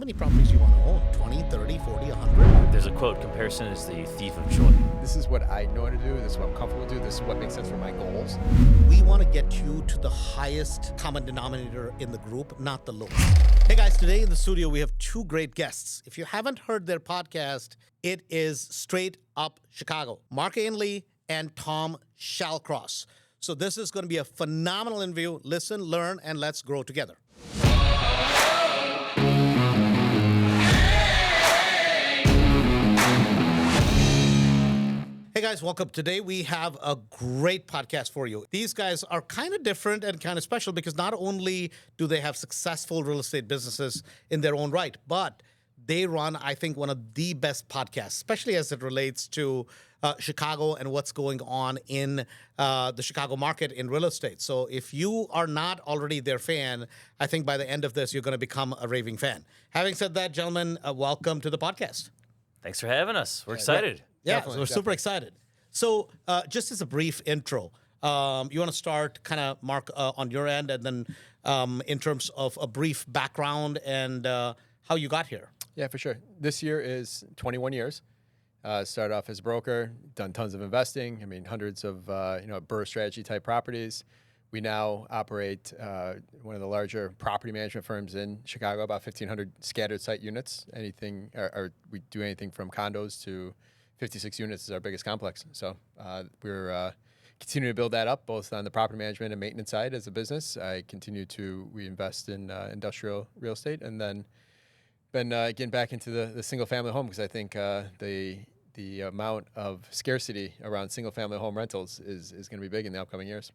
many properties you want to own? 20, 30, 40, 100? There's a quote, comparison is the thief of joy. This is what I know how to do. This is what I'm comfortable to do. This is what makes sense for my goals. We want to get you to the highest common denominator in the group, not the lowest. Hey guys, today in the studio, we have two great guests. If you haven't heard their podcast, it is Straight Up Chicago. Mark Ainley and Tom Shallcross. So this is going to be a phenomenal interview. Listen, learn, and let's grow together. Hey guys, welcome. Today we have a great podcast for you. These guys are kind of different and kind of special because not only do they have successful real estate businesses in their own right, but they run, I think, one of the best podcasts, especially as it relates to Chicago and what's going on in the Chicago market in real estate. So if you are not already their fan, I think by the end of this, you're going to become a raving fan. Having said that, gentlemen, welcome to the podcast. Thanks for having us. We're excited. Yeah, we're super excited. So just as a brief intro, you want to start kind of, Mark, on your end, and then in terms of a brief background and how you got here. Yeah, for sure. This year is 21 years. Started off as a broker, done tons of investing. I mean, hundreds of Burr strategy type properties. We now operate one of the larger property management firms in Chicago, about 1,500 scattered site units. Anything, or we do anything from condos to 56 units is our biggest complex. So we're continuing to build that up, both on the property management and maintenance side as a business. We invest in industrial real estate, and then been getting back into the single family home because I think the amount of scarcity around single family home rentals is going to be big in the upcoming years.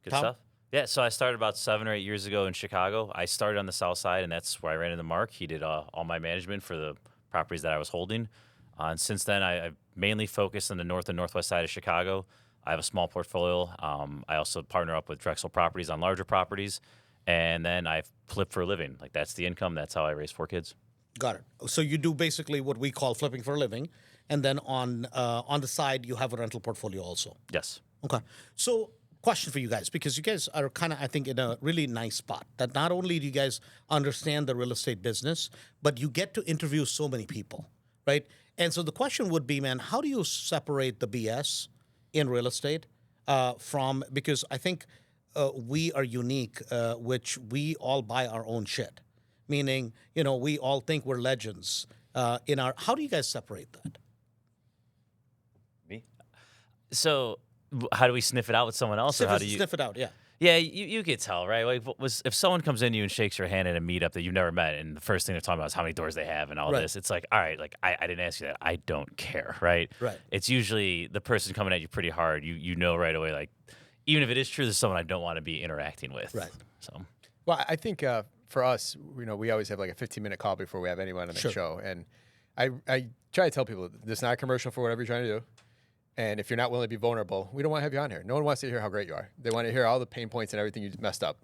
Good Tom? stuff. Yeah, so I started about 7 or 8 years ago in Chicago. I started on the south side, and that's where I ran into Mark. He did all my management for the properties that I was holding. And since then, I've mainly focused on the north and northwest side of Chicago. I have a small portfolio. I also partner up with Drexel Properties on larger properties. And then I flip for a living. Like, that's the income. That's how I raise 4 kids. Got it. So you do basically what we call flipping for a living. And then on the side, you have a rental portfolio also. Yes. Okay. So question for you guys, because you guys are kind of, I think, in a really nice spot that not only do you guys understand the real estate business, but you get to interview so many people, right? And so the question would be, man, how do you separate the BS in real estate from, because I think we are unique, which we all buy our own shit, meaning, we all think we're legends how do you guys separate that? Me? So how do we sniff it out with someone else? Or how do you sniff it out? Yeah. Yeah, you could tell, right? Like, if someone comes in to you and shakes your hand at a meetup that you've never met, and the first thing they're talking about is how many doors they have and all Right. this, it's like, all right, like I didn't ask you that. I don't care, right? Right. It's usually the person coming at you pretty hard. You know right away, like, even if it is true, there's someone I don't want to be interacting with. Right. So. Well, I think for us, we always have like a 15-minute call before we have anyone on the Sure. show. And I try to tell people, this is not a commercial for whatever you're trying to do. And if you're not willing to be vulnerable, we don't want to have you on here. No one wants to hear how great you are. They want to hear all the pain points and everything you messed up.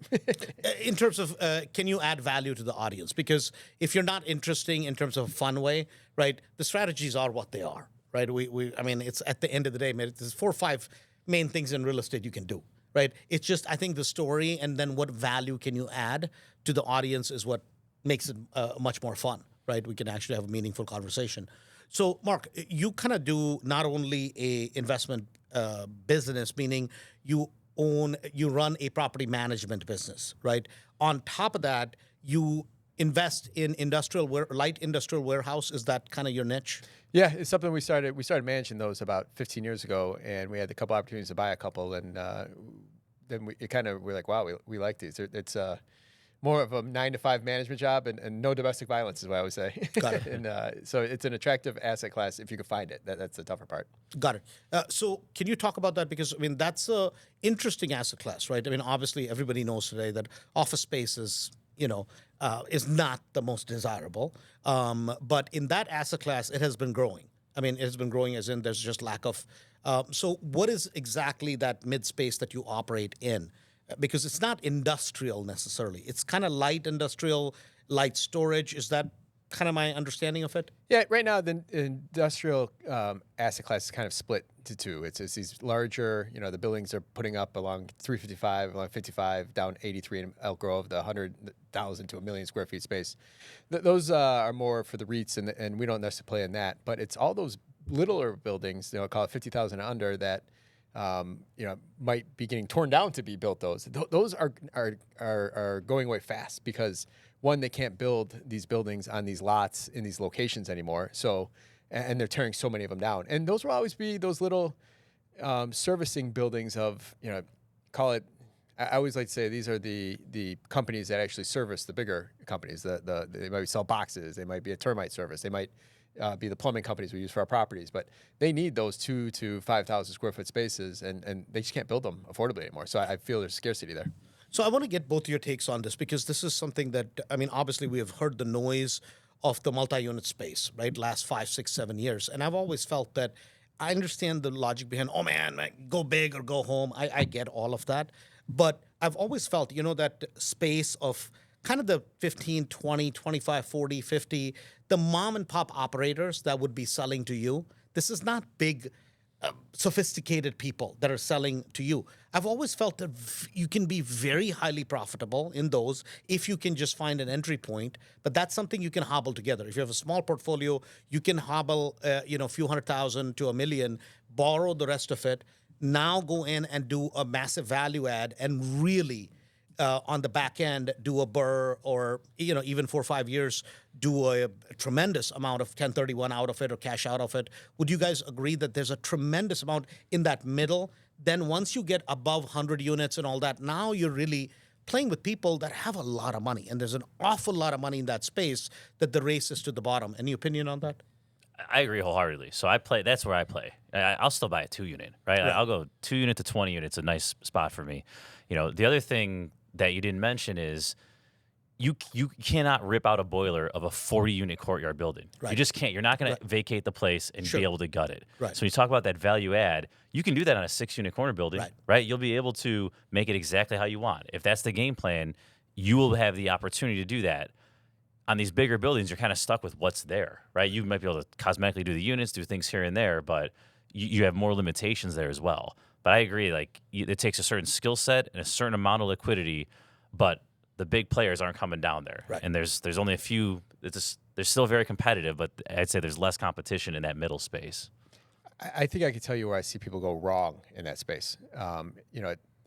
In terms of, can you add value to the audience? Because if you're not interesting in terms of a fun way, right, the strategies are what they are, right? I mean, it's at the end of the day, man, there's 4 or 5 main things in real estate you can do, right? It's just, I think the story and then what value can you add to the audience is what makes it much more fun, right? We can actually have a meaningful conversation. So, Mark, you kind of do not only a investment business, meaning you run a property management business, right? On top of that, you invest in light industrial warehouse. Is that kind of your niche? Yeah, it's something we started managing those about 15 years ago, and we had a couple opportunities to buy a couple, and then we're like, wow, we like these. It's more of a 9-to-5 management job and no domestic violence is what I would say. Got it. And so it's an attractive asset class if you can find it. That's the tougher part. Got it. So can you talk about that? Because, I mean, that's a interesting asset class, right? I mean, obviously, everybody knows today that office space is not the most desirable. But in that asset class, it has been growing. I mean, it has been growing as in there's just lack of. So what is exactly that mid-space that you operate in? Because it's not industrial necessarily. It's kind of light industrial, light storage. Is that kind of my understanding of it? Yeah, right now the industrial asset class is kind of split to 2. It's these larger, the buildings are putting up along 355, along 55, down 83 in Elk Grove, the 100,000 to a million square feet space. Those are more for the REITs, and we don't necessarily play in that. But it's all those littler buildings, call it 50,000 and under, that might be getting torn down to be built. Those are going away fast because, one, they can't build these buildings on these lots in these locations anymore. So, and they're tearing so many of them down. And those will always be those little servicing buildings of, call it, I always like to say these are the companies that actually service the bigger companies. They might sell boxes. They might be a termite service. They might be the plumbing companies we use for our properties. But they need those 2,000 to 5,000 square foot spaces, and they just can't build them affordably anymore. So I feel there's scarcity there. So I want to get both your takes on this, because this is something that, obviously we have heard the noise of the multi-unit space, right? Last 5, 6, 7 years. And I've always felt that I understand the logic behind, oh man, go big or go home. I get all of that. But I've always felt, that space of kind of the 15, 20, 25, 40, 50, the mom and pop operators that would be selling to you. This is not big, sophisticated people that are selling to you. I've always felt that you can be very highly profitable in those if you can just find an entry point. But that's something you can hobble together. If you have a small portfolio, you can hobble, a few $100,000 to $1 million, borrow the rest of it, now go in and do a massive value add and really, on the back end, do a BRRRR, or even 4 or 5 years, do a tremendous amount of 1031 out of it or cash out of it. Would you guys agree that there's a tremendous amount in that middle? Then once you get above 100 units and all that, now you're really playing with people that have a lot of money, and there's an awful lot of money in that space that the race is to the bottom. Any opinion on that? I agree wholeheartedly. So I play. That's where I play. I'll still buy a 2-unit, right? I'll go 2 unit to 20 units. A nice spot for me. The other thing that you didn't mention is you cannot rip out a boiler of a 40-unit courtyard building. Right. You just can't. You're not going to vacate the place and be able to gut it. Right. So when you talk about that value add, you can do that on a 6-unit corner building, right? You'll be able to make it exactly how you want. If that's the game plan, you will have the opportunity to do that. On these bigger buildings, you're kind of stuck with what's there, right? You might be able to cosmetically do the units, do things here and there, but you have more limitations there as well. But I agree, it takes a certain skill set and a certain amount of liquidity, but the big players aren't coming down there. Right. And there's only a few. They're still very competitive, but I'd say there's less competition in that middle space. I think I could tell you where I see people go wrong in that space.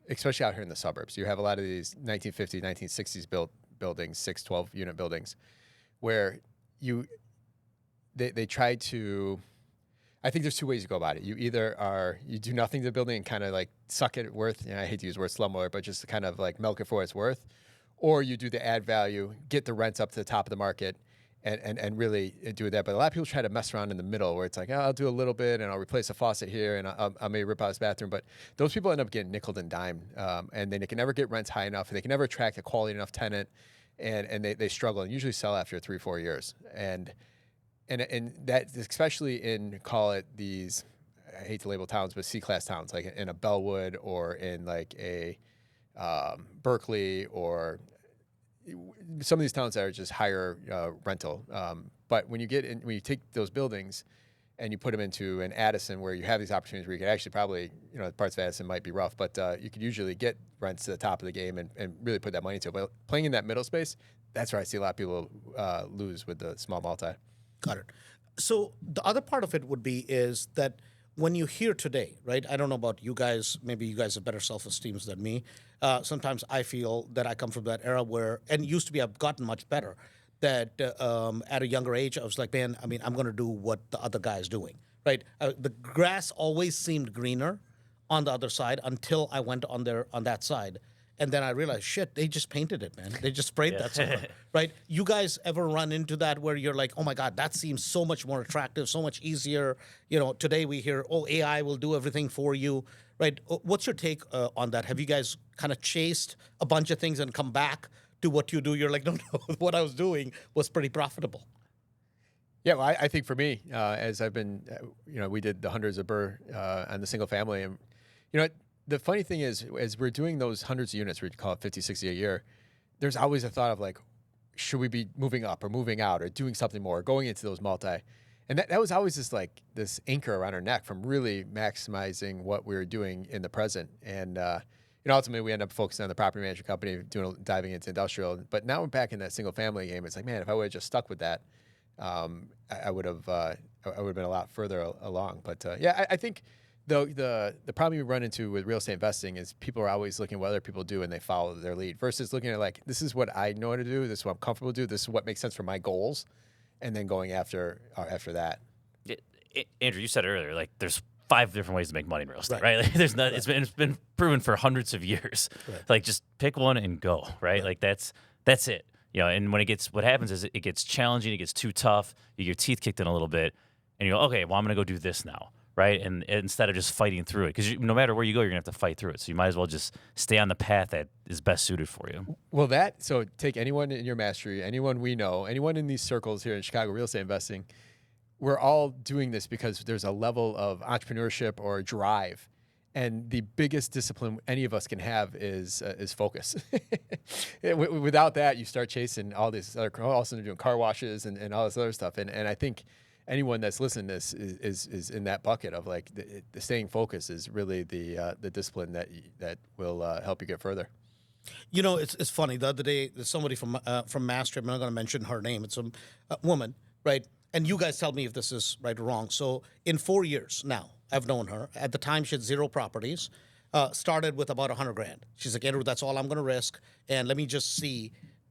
Especially out here in the suburbs. You have a lot of these 1950s, 1960s built buildings, 6, 12-unit buildings, where they try to. I think there's 2 ways to go about it. You either you do nothing to the building and kind of suck it worth. I hate to use the word slumlord, but just to kind of milk it for what it's worth, or you do the add value, get the rents up to the top of the market, and really do that. But a lot of people try to mess around in the middle, where it's I'll do a little bit and I'll replace a faucet here and I may rip out his bathroom. But those people end up getting nickeled and dimed, and then they can never get rents high enough. They can never attract a quality enough tenant, and they struggle and usually sell after 3 or 4 years. And that, especially in, call it these, I hate to label towns, but C-class towns, like in a Bellwood or in a Berkeley, or some of these towns that are just higher rental. But when you take those buildings and you put them into an Addison, where you have these opportunities where you could actually probably, parts of Addison might be rough, but you could usually get rents to the top of the game and really put that money into it. But playing in that middle space, that's where I see a lot of people lose with the small multi. Got it. So the other part of it would be is that when you hear today, right? I don't know about you guys. Maybe you guys have better self-esteem than me. Sometimes I feel that I come from that era where, and used to be, I've gotten much better. That at a younger age, I was like, man, I'm going to do what the other guy is doing, right? The grass always seemed greener on the other side until I went on that side. And then I realized, shit, they just painted it, man. They just sprayed that somewhere, right? You guys ever run into that where you're like, oh my God, that seems so much more attractive, so much easier. Today we hear, oh, AI will do everything for you, right? What's your take on that? Have you guys kind of chased a bunch of things and come back to what you do? You're like, no, what I was doing was pretty profitable. Yeah, well, I think for me, as I've been, we did the hundreds of BRRRR on the single family. And, the funny thing is, as we're doing those hundreds of units, we call it 50, 60 a year, there's always a thought of should we be moving up or moving out or doing something more, or going into those multi? And that was always just like this anchor around our neck from really maximizing what we were doing in the present. And, ultimately we end up focusing on the property management company, diving into industrial. But now we're back in that single family game. It's like, man, if I would have just stuck with that, I would have been a lot further along. But I think the problem you run into with real estate investing is people are always looking at what other people do and they follow their lead versus looking at like, this is what I know how to do. This is what I'm comfortable to do. This is what makes sense for my goals. And then going after that. Andrew, you said earlier, like there's 5 different ways to make money in real estate, right? Like, there's not. It's been proven for hundreds of years. Right. Like just pick one and go, right? Like that's it. And when what happens is it gets challenging, it gets too tough. You get your teeth kicked in a little bit, and you go, okay, well I'm gonna go do this now, right? And instead of just fighting through it, because no matter where you go, you're gonna have to fight through it. So you might as well just stay on the path that is best suited for you. Well, so take anyone in your mastery, anyone we know, anyone in these circles here in Chicago real estate investing. We're all doing this because there's a level of entrepreneurship or drive, and the biggest discipline any of us can have is focus. Without that, you start chasing all these other, all of a sudden doing car washes and all this other stuff. And I think anyone that's listening to this is in that bucket of like the staying focused is really the discipline that will help you get further. It's funny. The other day, there's somebody from Mastery. I'm not going to mention her name. It's a woman, right? And you guys tell me if this is right or wrong. So in 4 years now, I've known her. At the time, she had 0 properties. Started with about $100,000. She's like, Andrew, that's all I'm going to risk. And let me just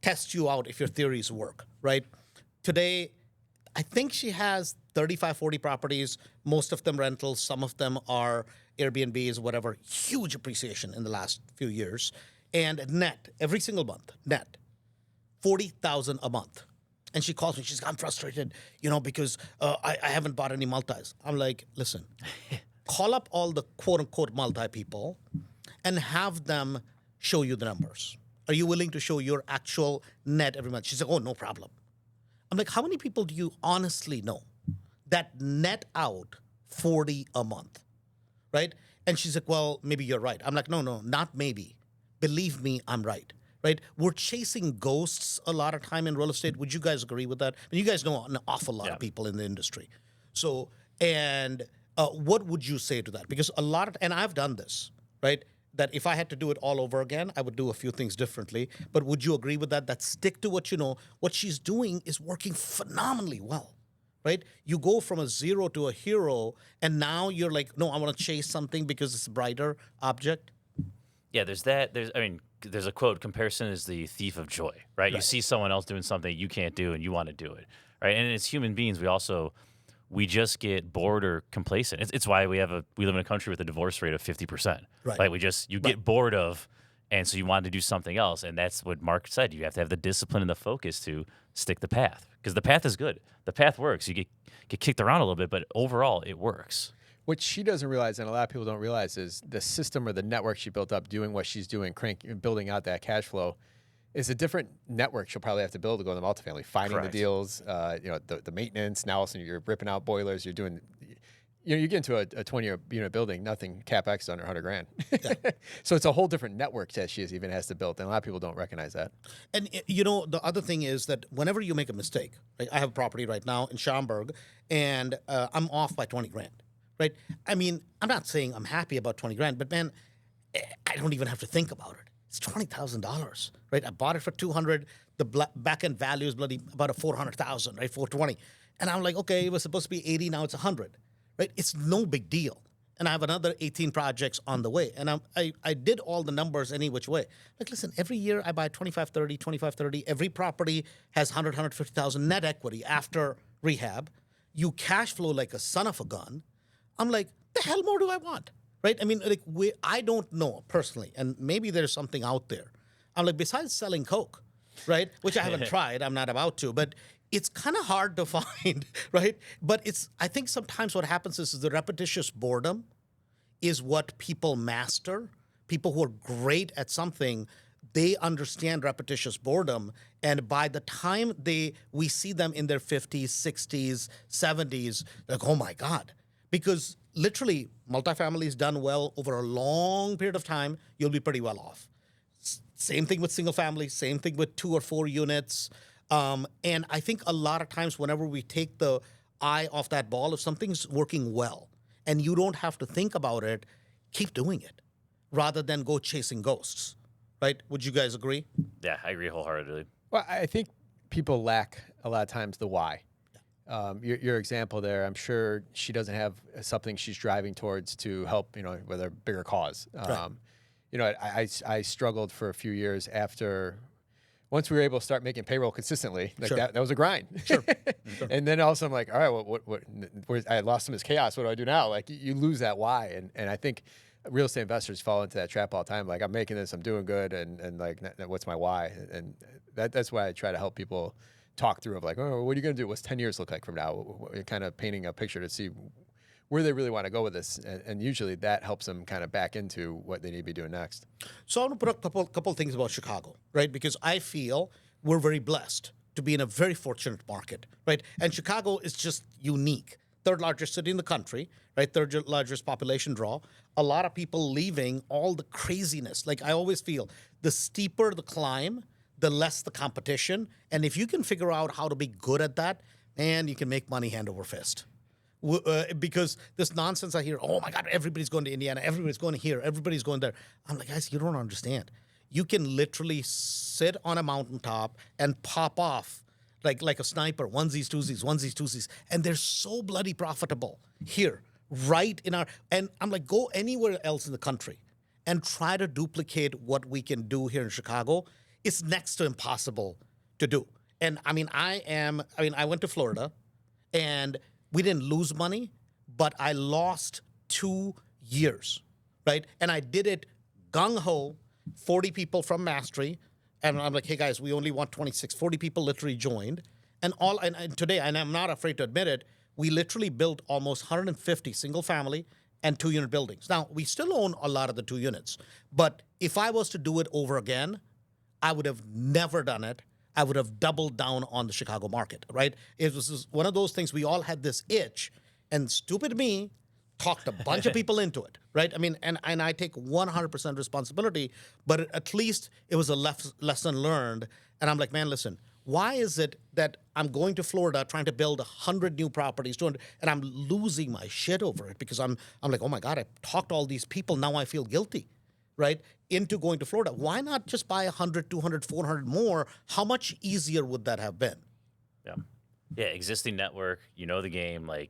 test you out if your theories work, right? Today, I think she has 35, 40 properties, most of them rentals. Some of them are Airbnbs, whatever. Huge appreciation in the last few years. And net, every single month, net, $40,000 a month. And she calls me. She's like, I'm frustrated, because I haven't bought any multis. I'm like, listen, call up all the quote-unquote multi people and have them show you the numbers. Are you willing to show your actual net every month? She's like, oh, no problem. I'm like, how many people do you honestly know that net out 40 a month, right? And she's like, well, maybe you're right. I'm like, no, not maybe. Believe me, I'm right. Right, we're chasing ghosts a lot of time in real estate. Would you guys agree with that? I mean, you guys know an awful lot of people in the industry. So, what would you say to that? Because and I've done this, right? That if I had to do it all over again, I would do a few things differently. But would you agree with that? That stick to what you know. What she's doing is working phenomenally well, right? You go from a 0 to a hero, and now you're like, no, I want to chase something because it's a brighter object. Yeah, there's that. There's a quote, comparison is the thief of joy, right? You see someone else doing something you can't do and you want to do it, right? And as human beings, we just get bored or complacent. It's why we live in a country with a divorce rate of 50%. Right. Like get bored of, and so you want to do something else. And that's what Mark said. You have to have the discipline and the focus to stick the path, because the path is good. The path works. You get kicked around a little bit, but overall it works. What she doesn't realize, and a lot of people don't realize, is the system or the network she built up doing what she's doing, building out that cash flow, is a different network she'll probably have to build to go in the multifamily, finding the deals, the maintenance. Now, also you're ripping out boilers. You're doing, you get into a 20-unit building, nothing capex under $100,000. Yeah. So it's a whole different network that she even has to build, and a lot of people don't recognize that. And the other thing is that whenever you make a mistake, like I have a property right now in Schaumburg, and I'm off by $20,000. Right? I mean, I'm not saying I'm happy about $20,000, but man, I don't even have to think about it. It's $20,000, right? I bought it for $200,000. The back end value is bloody about $400,000, right? $420,000, and I'm like, okay, it was supposed to be $80,000, now it's $100,000, right? It's no big deal. And I have another 18 projects on the way, and I did all the numbers any which way. Like, listen, every year I buy 25-30. Every property has $150,000 net equity after rehab. You cash flow like a son of a gun. I'm like, the hell more do I want, right? I mean, I don't know personally, and maybe there's something out there. I'm like, besides selling Coke, right, which I haven't tried, I'm not about to, but it's kind of hard to find, right? But I think sometimes what happens is the repetitious boredom is what people master. People who are great at something, they understand repetitious boredom, and by the time we see them in their 50s, 60s, 70s, like, oh my God. Because literally, multifamily is done well over a long period of time, you'll be pretty well off. Same thing with single family, same thing with 2 or 4 units. And I think a lot of times whenever we take the eye off that ball. If something's working well and you don't have to think about it, keep doing it rather than go chasing ghosts, right? Would you guys agree? Yeah, I agree wholeheartedly. Well, I think people lack a lot of times the why. Your example there, I'm sure she doesn't have something she's driving towards to help, with a bigger cause. Right. I struggled for a few years after, once we were able to start making payroll consistently, like Sure. that was a grind. Sure. And then all of a sudden I'm like, all right, I lost some of this chaos. What do I do now? Like you lose that why. And I think real estate investors fall into that trap all the time. Like I'm making this, I'm doing good. And like, what's my why? And that's why I try to help people talk through of like, oh, what are you going to do? What's 10 years look like from now? Kind of painting a picture to see where they really want to go with this. And usually that helps them kind of back into what they need to be doing next. So I want to put a couple things about Chicago, right? Because I feel we're very blessed to be in a very fortunate market, right? And Chicago is just unique. Third largest city in the country, right? Third largest population draw. A lot of people leaving, all the craziness. Like I always feel the steeper the climb, the less the competition. And if you can figure out how to be good at that, man, you can make money hand over fist. Because this nonsense I hear, oh my God, everybody's going to Indiana, everybody's going to here, everybody's going there. I'm like, guys, you don't understand. You can literally sit on a mountaintop and pop off like a sniper, onesies, twosies, and they're so bloody profitable here, right in our, and I'm like, go anywhere else in the country and try to duplicate what we can do here in Chicago. It's next to impossible to do. And I went to Florida and we didn't lose money, but I lost 2 years, right? And I did it gung-ho, 40 people from Mastery. And I'm like, hey guys, we only want 26. 40 people literally joined. And today, and I'm not afraid to admit it, we literally built almost 150 single family and 2-unit buildings. Now, we still own a lot of the 2 units, but if I was to do it over again, I would have never done it. I would have doubled down on the Chicago market, right? It was just one of those things, we all had this itch, and stupid me talked a bunch of people into it, right? I mean, and I take 100% responsibility, but at least it was a lesson learned. And I'm like, man, listen, why is it that I'm going to Florida trying to build 100 new properties, 200, and I'm losing my shit over it because I'm like, oh my God, I talked to all these people, now I feel guilty, right? Into going to Florida. Why not just buy 100, 200, 400 more? How much easier would that have been? Yeah, existing network, the game, like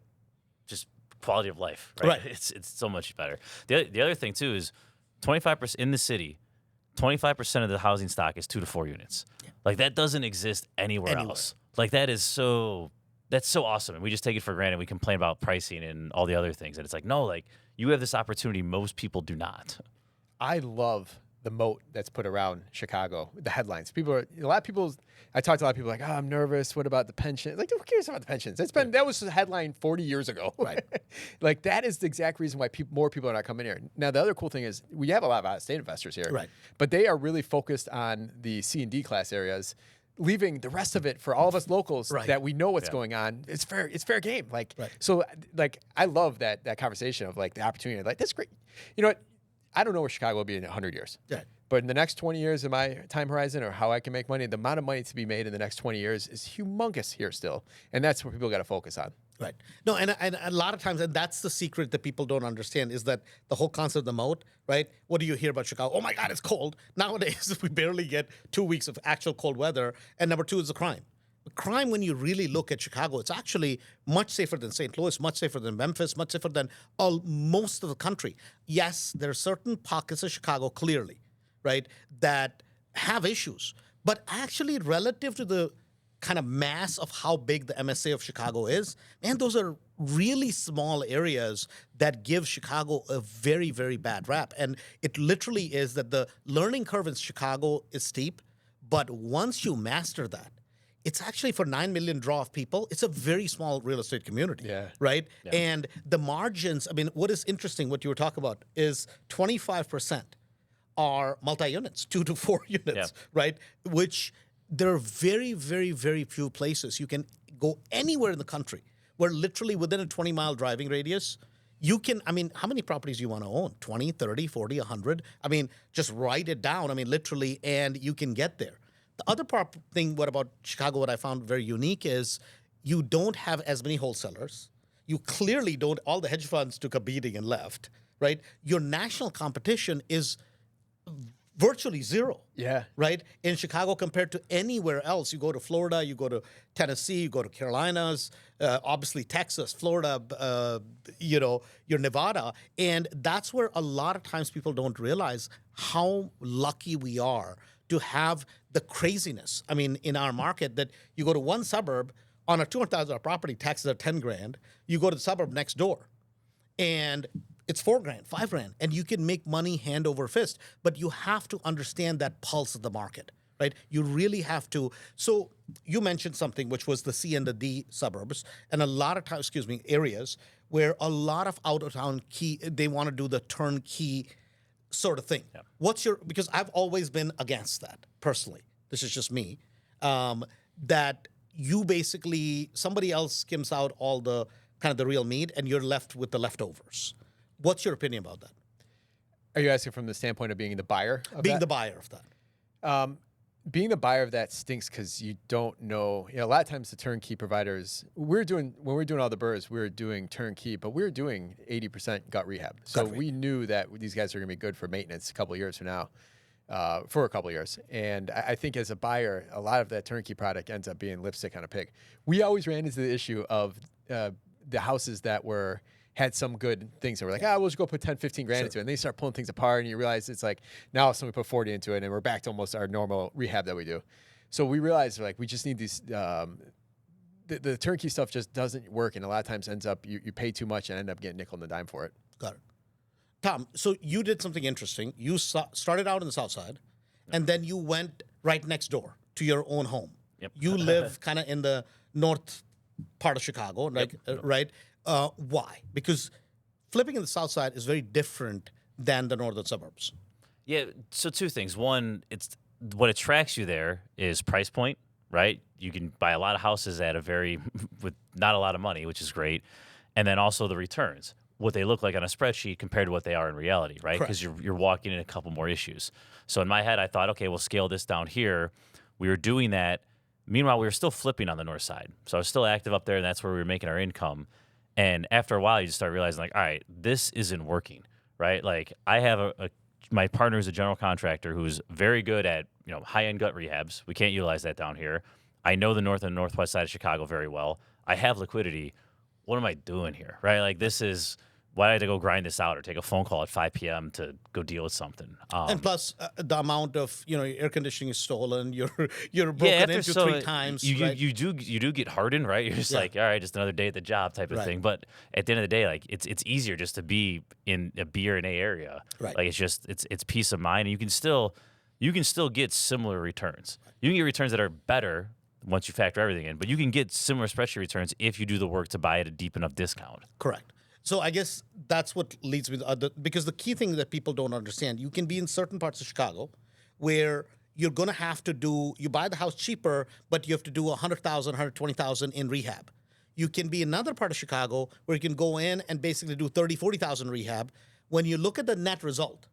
just quality of life, right? It's so much better. The other thing too is 25% in the city, 25% of the housing stock is 2 to 4 units. Yeah. Like that doesn't exist anywhere else. Like that's so awesome. And we just take it for granted. We complain about pricing and all the other things. And it's like, no, like you have this opportunity most people do not. I love the moat that's put around Chicago, the headlines. I talked to a lot of people like, oh, I'm nervous. What about the pension? Like, who cares about the pensions? That was a headline 40 years ago. Right. Like, that is the exact reason why more people are not coming here. Now, the other cool thing is we have a lot of out-of-state investors here. Right. But they are really focused on the C and D class areas, leaving the rest of it for all of us locals that we know what's going on. It's fair game. Like, so like, I love that conversation of like the opportunity. Like, that's great. You know what? I don't know where Chicago will be in 100 years. Yeah. But in the next 20 years of my time horizon or how I can make money, the amount of money to be made in the next 20 years is humongous here still. And that's what people got to focus on. Right. No, and a lot of times, and that's the secret that people don't understand, is that the whole concept of the moat, right? What do you hear about Chicago? Oh my God, it's cold. Nowadays, we barely get 2 weeks of actual cold weather. And number 2 is the crime. Crime, when you really look at Chicago, it's actually much safer than St. Louis, much safer than Memphis, much safer than most of the country. Yes, there are certain pockets of Chicago, clearly, right, that have issues. But actually, relative to the kind of mass of how big the MSA of Chicago is, man, those are really small areas that give Chicago a very, very bad rap. And it literally is that the learning curve in Chicago is steep, but once you master that, it's actually for 9 million draw of people, it's a very small real estate community, right? Yeah. And the margins, I mean, what is interesting, what you were talking about, is 25% are multi-units, 2 to 4 units, right? Which there are very, very, very few places you can go anywhere in the country where literally within a 20-mile driving radius, you can, I mean, how many properties do you want to own? 20, 30, 40, 100? I mean, just write it down, I mean, literally, and you can get there. The other thing, what about Chicago, what I found very unique is you don't have as many wholesalers. You clearly don't. All the hedge funds took a beating and left, right? Your national competition is virtually zero. Yeah. Right? In Chicago compared to anywhere else. You go to Florida, you go to Tennessee, you go to Carolinas, obviously Texas, Florida, your Nevada. And that's where a lot of times people don't realize how lucky we are to have the craziness. I mean, in our market, that you go to one suburb on a $200,000 property, taxes are 10 grand. You go to the suburb next door, and it's $4 grand, $5 grand, and you can make money hand over fist. But you have to understand that pulse of the market, right? You really have to. So you mentioned something, which was the C and the D suburbs, and a lot of times, areas where a lot of out of town they want to do the turnkey sort of thing. Yeah. Because I've always been against that personally. This is just me. That you basically, somebody else skims out all the kind of the real meat, and you're left with the leftovers. What's your opinion about that? Are you asking from the standpoint of being the buyer of Being that? the buyer of that. Being the buyer of that stinks because you don't know. A lot of times the turnkey providers, when we're doing all the burrs, we were doing turnkey, but we were doing 80% gut rehab. So we knew that these guys are going to be good for maintenance a couple of years from now, for a couple of years. And I think as a buyer, a lot of that turnkey product ends up being lipstick on a pig. We always ran into the issue of the houses that had some good things. And we're like, we'll just go put 10, 15 grand into it. And they start pulling things apart, and you realize it's like, now someone put 40 into it, and we're back to almost our normal rehab that we do. So we realized, like, we just need these, the turnkey stuff just doesn't work. And a lot of times ends up, you pay too much and end up getting nickel and a dime for it. Got it. Tom, so you did something interesting. You started out in the South Side, and then you went right next door to your own home. Yep. You live kind of in the north part of Chicago, like, right? Why? Because flipping in the South Side is very different than the northern suburbs. Yeah, so two things. One, it's what attracts you there is price point, right? You can buy a lot of houses at with not a lot of money, which is great. And then also the returns, what they look like on a spreadsheet compared to what they are in reality, right? Because you're walking in a couple more issues. So in my head, I thought, okay, we'll scale this down here. We were doing that. Meanwhile, we were still flipping on the north side. So I was still active up there, and that's where we were making our income. And after a while, you just start realizing, like, all right, this isn't working, right? Like, I have my partner is a general contractor who's very good at, high-end gut rehabs. We can't utilize that down here. I know the north and northwest side of Chicago very well. I have liquidity. What am I doing here, right? Like, why did I have to go grind this out or take a phone call at 5 p.m. to go deal with something? And plus, the amount of your air conditioning is stolen. You're broken into 3 times. You do get hardened, right? You're just like, all right, just another day at the job type of thing. But at the end of the day, like it's easier just to be in a B or an A area. Right. Like it's peace of mind, and you can still get similar returns. You can get returns that are better once you factor everything in, but you can get similar spreadsheet returns if you do the work to buy at a deep enough discount. Correct. So I guess that's what leads me to because the key thing that people don't understand, you can be in certain parts of Chicago where you're going to have to you buy the house cheaper, but you have to do $100,000, $120,000 in rehab. You can be another part of Chicago where you can go in and basically do $30,000, $40,000 rehab. When you look at the net result,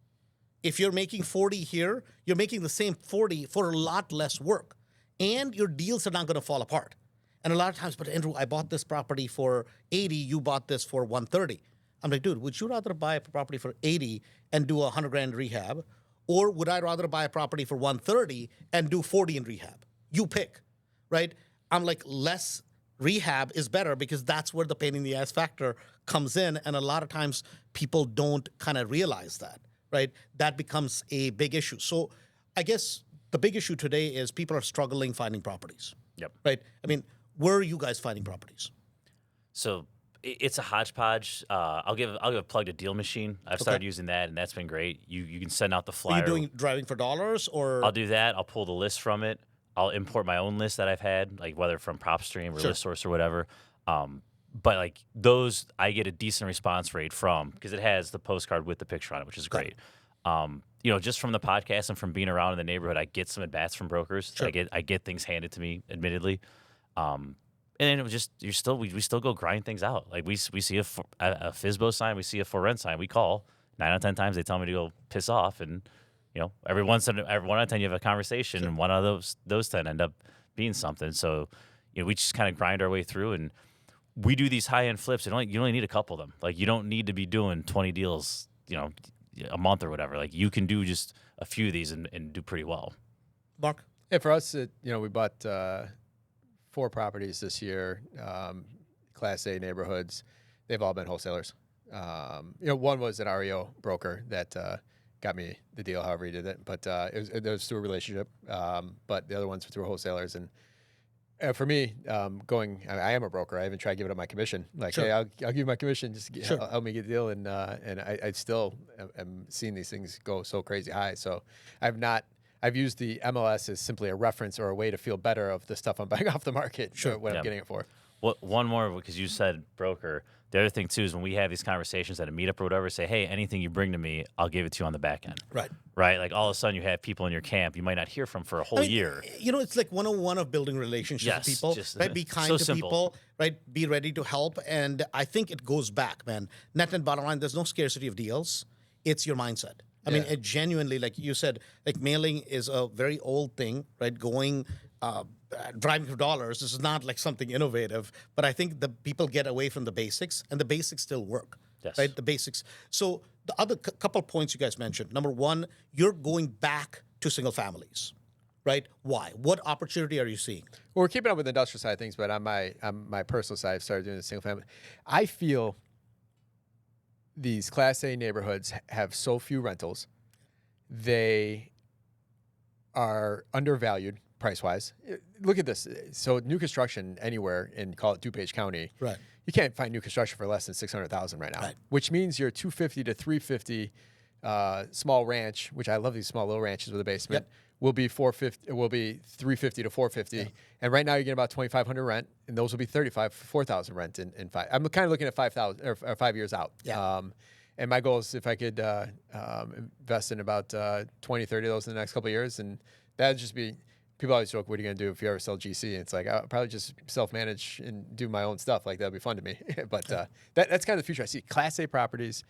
if you're making 40 here, you're making the same 40 for a lot less work, and your deals are not going to fall apart. And a lot of times, but Andrew, I bought this property for 80, you bought this for 130. I'm like, dude, would you rather buy a property for 80 and do $100 grand rehab? Or would I rather buy a property for 130 and do 40 in rehab? You pick, right? I'm like, less rehab is better because that's where the pain in the ass factor comes in. And a lot of times people don't kind of realize that, right? That becomes a big issue. So I guess the big issue today is people are struggling finding properties. Yep. Right? I mean, where are you guys finding properties? So it's a hodgepodge. I'll give a plug to Deal Machine. I've started using that, and that's been great. You can send out the flyer. Are you driving for dollars, or? I'll do that. I'll pull the list from it. I'll import my own list that I've had, like whether from PropStream or ListSource or whatever. But like those, I get a decent response rate from because it has the postcard with the picture on it, which is great. Just from the podcast and from being around in the neighborhood, I get some at-bats from brokers. Sure. I get things handed to me, admittedly. And it was just we still go grind things out. Like we see a FSBO sign, we see a for rent sign, we call. 9 out of 10 times they tell me to go piss off, and every 1 out of 10 you have a conversation, and one of those 10 end up being something. So we just kind of grind our way through, and we do these high-end flips. You only need a couple of them. Like, you don't need to be doing 20 deals, a month or whatever. Like, you can do just a few of these and do pretty well. Mark? Yeah, for us, we bought 4 properties this year, Class A neighborhoods. They've all been wholesalers. One was an REO broker that got me the deal, however he did it. But it was through a relationship. But the other ones were through wholesalers. And for me, I am a broker. I even tried giving up my commission. Like, Sure. hey, I'll give you my commission. Just Sure. help me get the deal. And I still am seeing these things go so crazy high. So I've used the MLS as simply a reference or a way to feel better of the stuff I'm buying off the market. Sure. What I'm getting it for. Well, one more, because you said broker. The other thing, too, is when we have these conversations at a meetup or whatever, say, hey, anything you bring to me, I'll give it to you on the back end. Right. Right? Like, all of a sudden, you have people in your camp you might not hear from for a whole year. It's like 101 of building relationships with people, right? Be kind so to simple. people, right? Be ready to help. And I think it goes back, man. Net and bottom line, there's no scarcity of deals. It's your mindset. I mean, it genuinely, like you said, like mailing is a very old thing, right? Driving for dollars. This is not like something innovative, but I think the people get away from the basics, and the basics still work, right? The basics. So the other couple points you guys mentioned. Number one, you're going back to single families, right? Why? What opportunity are you seeing? Well, we're keeping up with the industrial side of things, but on my personal side, I've started doing the single family. I feel these Class A neighborhoods have so few rentals. They are undervalued price-wise. Look at this. So new construction anywhere in, call it DuPage County, Right. you can't find new construction for less than $600,000 right now, Right. which means your $250 to $350 small ranch, which I love these small little ranches with a basement, will be $350 to $450. And right now you're getting about $2,500 rent, and those will be $4,000 rent in 5. I'm kind of looking at 5,000 or 5 years out. Yeah. And my goal is if I could invest in about 20, 30 of those in the next couple of years, and that'd just be. People always joke, what are you going to do if you ever sell GC? And it's like, I'll probably just self-manage and do my own stuff. Like, that'll be fun to me. But that's kind of the future. I see Class A properties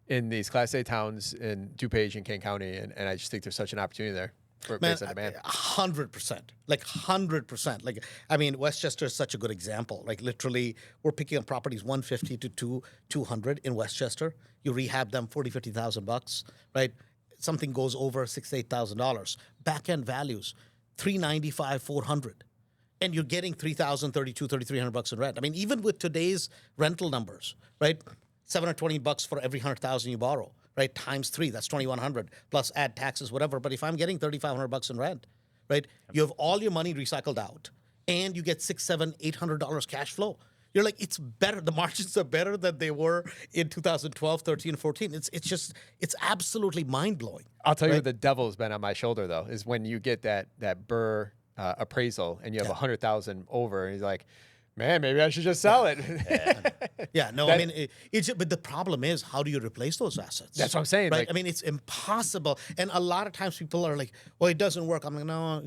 in these Class A towns in DuPage and Kane County, and I just think there's such an opportunity there for based on demand. 100%. Like 100%. Like, I mean, Westchester is such a good example. Like, literally, we're picking up properties 150 to 200 in Westchester. You rehab them $40,000-$50,000, right? Something goes over $6,000-$8,000. Back-end values. $395, $400, and you're getting $3,000, $3,200, $3,300 in rent. I mean, even with today's rental numbers, right? $720 for every $100,000 you borrow, right? Times 3, that's $2,100 plus add taxes, whatever. But if I'm getting $3,500 in rent, right? You have all your money recycled out, and you get $600, $700, $800 cash flow. You're like, it's better. The margins are better than they were in 2012, 13, 14. It's absolutely mind blowing. I'll tell you what the devil's been on my shoulder though is when you get that Burr appraisal and you have 100,000 over, and he's like, man, maybe I should just sell it. I mean, but the problem is, how do you replace those assets? That's what I'm saying. Right? Like, I mean, it's impossible. And a lot of times people are like, well, it doesn't work. I'm like, no,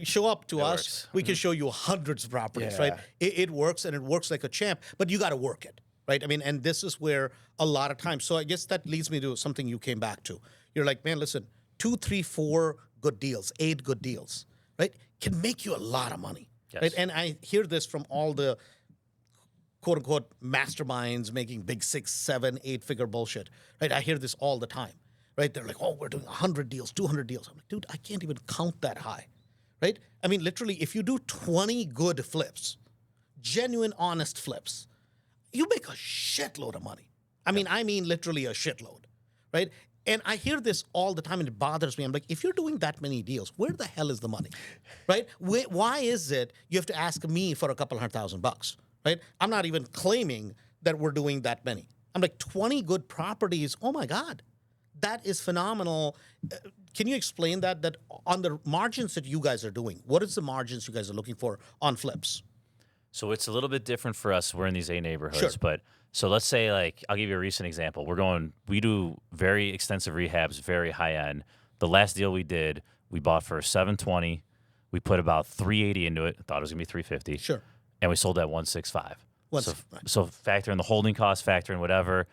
show up to us. Works. We can show you hundreds of properties, Yeah. right? It works, and it works like a champ, but you got to work it, right? I mean, and this is where a lot of times, so I guess that leads me to something you came back to. You're like, man, listen, 2, 3, 4 good deals, 8 good deals, right, can make you a lot of money. Yes. Right? And I hear this from all the quote unquote masterminds making big 6, 7, 8-figure bullshit. Right? I hear this all the time. Right? They're like, oh, we're doing 100 deals, 200 deals. I'm like, dude, I can't even count that high. Right? I mean, literally, if you do 20 good flips, genuine, honest flips, you make a shitload of money. I mean literally a shitload. Right? And I hear this all the time, and it bothers me. I'm like, if you're doing that many deals, where the hell is the money, right? Why is it you have to ask me for a couple $100,000, right? I'm not even claiming that we're doing that many. I'm like, 20 good properties, oh my God, that is phenomenal. Can you explain that on the margins that you guys are doing, what is the margins you guys are looking for on flips? So it's a little bit different for us. We're in these A neighborhoods, Sure. but so let's say, like, I'll give you a recent example. We do very extensive rehabs, very high end. The last deal we did, we bought for $720. We put about $380 into it. Thought it was gonna be $350. Sure. And we sold at $165. Right. So factor in the holding cost, factor in whatever.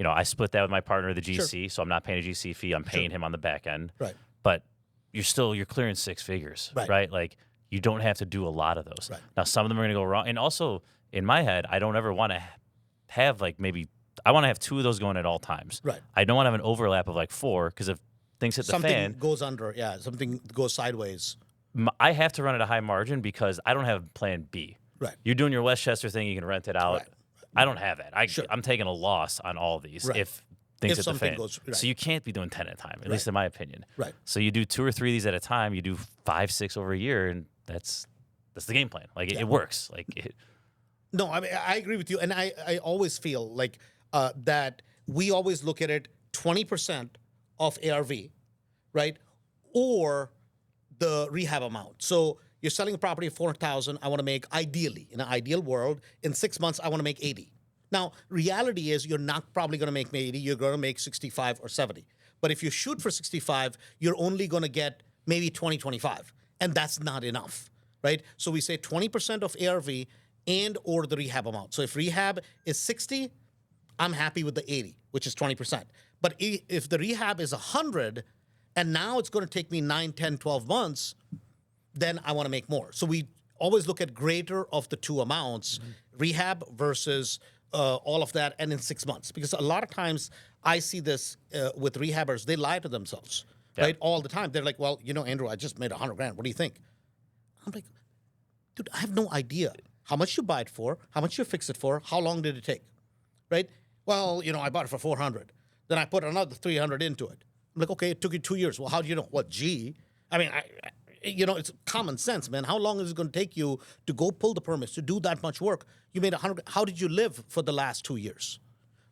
I split that with my partner, the GC, so I'm not paying a GC fee. I'm paying him on the back end. Right. But you're clearing 6 figures, Right. right? Like, you don't have to do a lot of those. Right. Now, some of them are going to go wrong. And also, in my head, I don't ever want to have like maybe I want to have 2 of those going at all times. Right. I don't want to have an overlap of like 4 because if things hit the Something fan, goes under, something goes sideways. I have to run at a high margin because I don't have plan B. Right. You're doing your Westchester thing, you can rent it out. Right. I don't have that. Sure. I'm taking a loss on all of these Right. if things If hit the something fan. goes- right. So you can't be doing 10 at a time, at least in my opinion. Right. So you do 2 or 3 of these at a time. You do 5, 6 over a year, and that's the game plan. Like it works. Like it, No, I mean, I agree with you. And I always feel like that we always look at it 20% of ARV, right? Or the rehab amount. So you're selling a property of 400,000. I want to make, ideally, in an ideal world, in 6 months, I want to make 80. Now, reality is you're not probably going to make 80. You're going to make 65 or 70. But if you shoot for 65, you're only going to get maybe 20, 25. And that's not enough, right? So we say 20% of ARV and or the rehab amount. So if rehab is 60, I'm happy with the 80, which is 20%. But if the rehab is 100, and now it's going to take me 9, 10, 12 months, then I want to make more. So we always look at greater of the 2 amounts, rehab versus all of that, and in 6 months. Because a lot of times I see this with rehabbers, they lie to themselves, right? All the time. They're like, well, Andrew, I just made $100,000. What do you think? I'm like, dude, I have no idea how much you buy it for, how much you fix it for, how long did it take, right? Well, I bought it for 400. Then I put another 300 into it. I'm like, okay, it took you 2 years. Well, how do you know? What, gee? I mean, it's common sense, man. How long is it going to take you to go pull the permits, to do that much work? You made 100. How did you live for the last 2 years,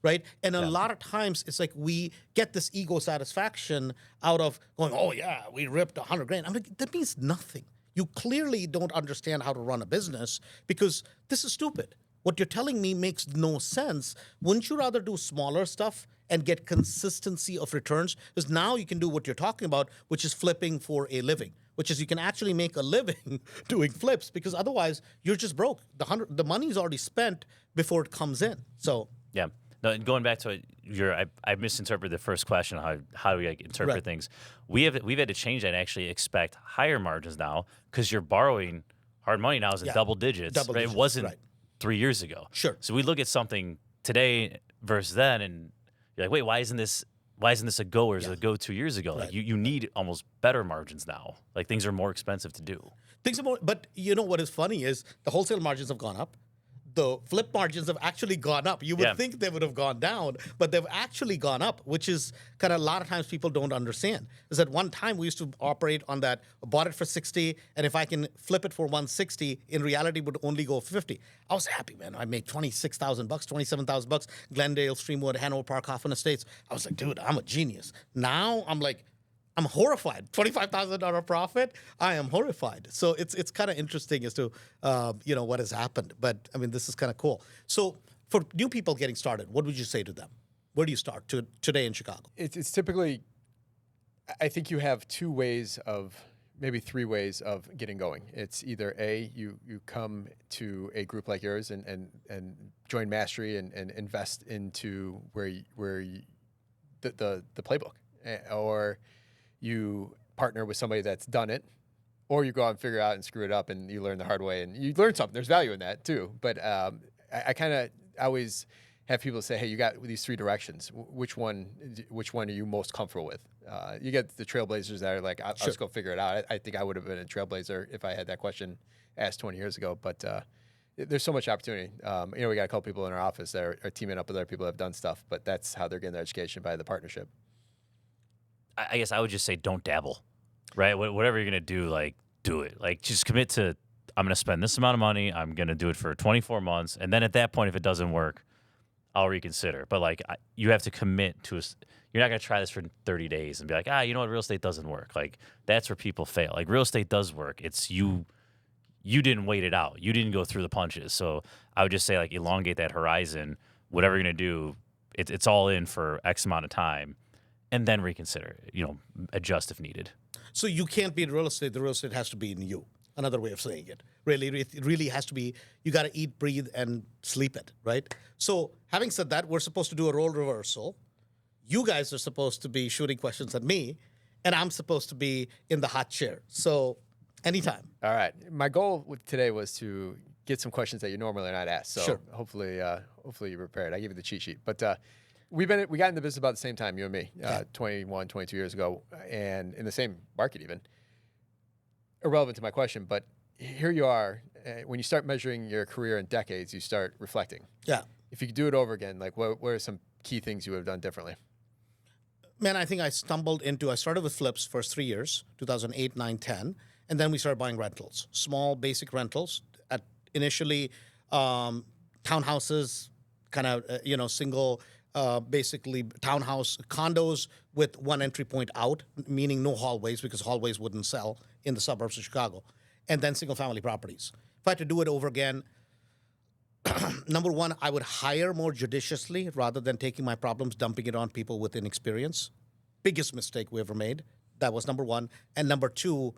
right? And a lot of times it's like we get this ego satisfaction out of going, oh, yeah, we ripped $100,000. I'm like, that means nothing. You clearly don't understand how to run a business because this is stupid. What you're telling me makes no sense. Wouldn't you rather do smaller stuff and get consistency of returns? Because now you can do what you're talking about, which is flipping for a living, which is you can actually make a living doing flips because otherwise you're just broke. The money's already spent before it comes in. So yeah. No, and going back to I misinterpreted the first question. How do we interpret things? We've had to change that and actually expect higher margins now because you're borrowing hard money now is in double digits. Right? It wasn't 3 years ago. Sure. So we look at something today versus then, and you're like, wait, why isn't this a go or is it a go 2 years ago? Like you need almost better margins now. Like things are more expensive to do. Things are more, but what is funny is the wholesale margins have gone up. The flip margins have actually gone up. You would think they would have gone down, but they've actually gone up, which is kind of a lot of times people don't understand. Is that one time we used to operate on that, bought it for 60, and if I can flip it for 160, in reality would only go 50. I was happy, man. I made $26,000, $27,000, Glendale, Streamwood, Hanover Park, Hoffman Estates. I was like, dude, I'm a genius. Now I'm like, I'm horrified. $25,000 profit. I am horrified. So it's kind of interesting as to what has happened. But I mean, this is kind of cool. So for new people getting started, what would you say to them? Where do you start today in Chicago? It's typically, I think you have 2 ways of, maybe 3 ways of getting going. It's either A, you come to a group like yours and join Mastery and invest into the playbook, or you partner with somebody that's done it, or you go out and figure it out and screw it up and you learn the hard way and you learn something. There's value in that too. But I always have people say, hey, you got these 3 directions. Which one are you most comfortable with? You get the trailblazers that are like, I'll just go figure it out. I think I would have been a trailblazer if I had that question asked 20 years ago. But there's so much opportunity. We got a couple people in our office that are teaming up with other people that have done stuff, but that's how they're getting their education, by the partnership. I guess I would just say don't dabble, right? Whatever you're going to do, like, do it. Like, just commit to, I'm going to spend this amount of money. I'm going to do it for 24 months. And then at that point, if it doesn't work, I'll reconsider. But, like, you have to commit to you're not going to try this for 30 days and be like, you know what, real estate doesn't work. Like, that's where people fail. Like, real estate does work. It's you didn't wait it out. You didn't go through the punches. So I would just say, like, elongate that horizon. Whatever you're going to do, it's all in for X amount of time. And then reconsider, adjust if needed. So you can't be in real estate. The real estate has to be in you. Another way of saying it. Really, it really has to be, you got to eat, breathe, and sleep it, right? So having said that, we're supposed to do a role reversal. You guys are supposed to be shooting questions at me, and I'm supposed to be in the hot chair. So Anytime. All right. My goal today was to get some questions that you normally are not asked. So Sure. hopefully you're prepared. I gave you the cheat sheet. But we got in the business about the same time, you and me, 21, 22 years ago, and in the same market even. Irrelevant to my question, but here you are. When you start measuring your career in decades, you start reflecting. Yeah. If you could do it over again, like what are some key things you would have done differently? Man, I think I started with flips first 3 years, 2008, 9, 10, and then we started buying rentals, small basic rentals. At initially, townhouses, kind of, single, basically townhouse condos with one entry point out, meaning no hallways because hallways wouldn't sell in the suburbs of Chicago, and then single family properties. If I had to do it over again, number one, I would hire more judiciously rather than taking my problems, dumping it on people with inexperience. Biggest mistake we ever made. That was number one. And number two,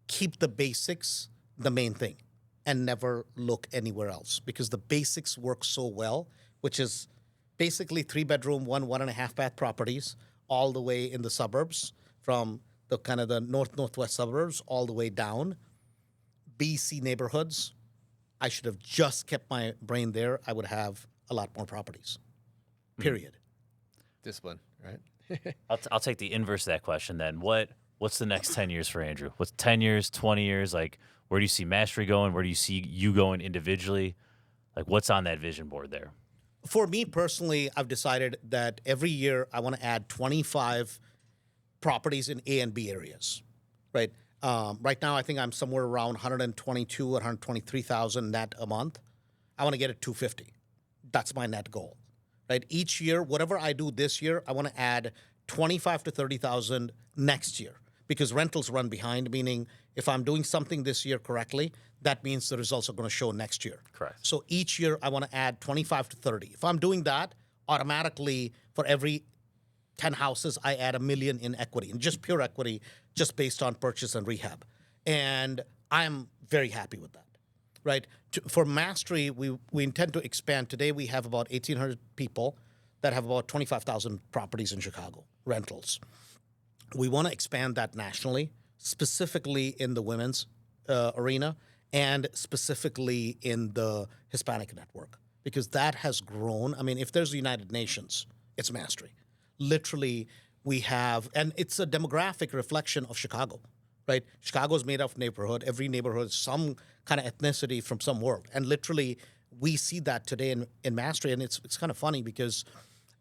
keep the basics the main thing and never look anywhere else because the basics work so well, which is basically 3-bedroom, 1.5 bath properties all the way in the suburbs from the kind of the northwest suburbs all the way down. BC neighborhoods. I should have just kept my brain there. I would have a lot more properties. Period. Discipline, right? I'll take the inverse of that question then. What's the next 10 years for Andrew? What's 10 years, 20 years? Like, where do you see Mastery going? Where do you see you going individually? Like, what's on that vision board there? For me personally, I've decided that every year I want to add 25 properties in A and B areas, right? Right now, I think I'm somewhere around 122, 123,000 net a month. I want to get it 250. That's my net goal, right? Each year, whatever I do this year, I want to add 25 to 30,000 next year because rentals run behind, meaning if I'm doing something this year correctly, that means the results are going to show next year. Correct. So each year, I want to add 25 to 30. If I'm doing that, automatically for every 10 houses, I add $1 million in equity, and just pure equity, just based on purchase and rehab. And I'm very happy with that, right? For Mastery, we intend to expand. Today, we have about 1,800 people that have about 25,000 properties in Chicago, rentals. We want to expand that nationally, specifically in the women's arena and specifically in the Hispanic network, because that has grown. I mean, if there's the United Nations, it's Mastery. Literally, we have, and it's a demographic reflection of Chicago, right? Chicago is made up of neighborhood. Every neighborhood is some kind of ethnicity from some world. And literally, we see that today in Mastery. And it's kind of funny because,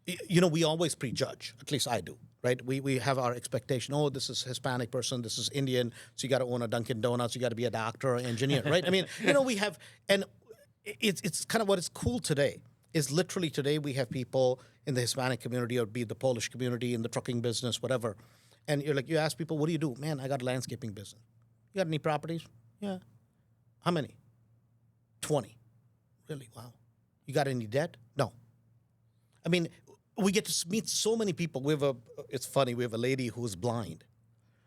we always prejudge, at least I do, right? We have our expectation, oh, this is Hispanic person, this is Indian, so you got to own a Dunkin' Donuts, you got to be a doctor or engineer, right? I mean, we have, and it's kind of what is cool today is literally today we have people in the Hispanic community or be the Polish community in the trucking business, whatever. And you ask people, what do you do? Man, I got a landscaping business. You got any properties? Yeah. How many? 20. Really? Wow. You got any debt? No. I mean, we get to meet so many people. It's funny, we have a lady who's blind,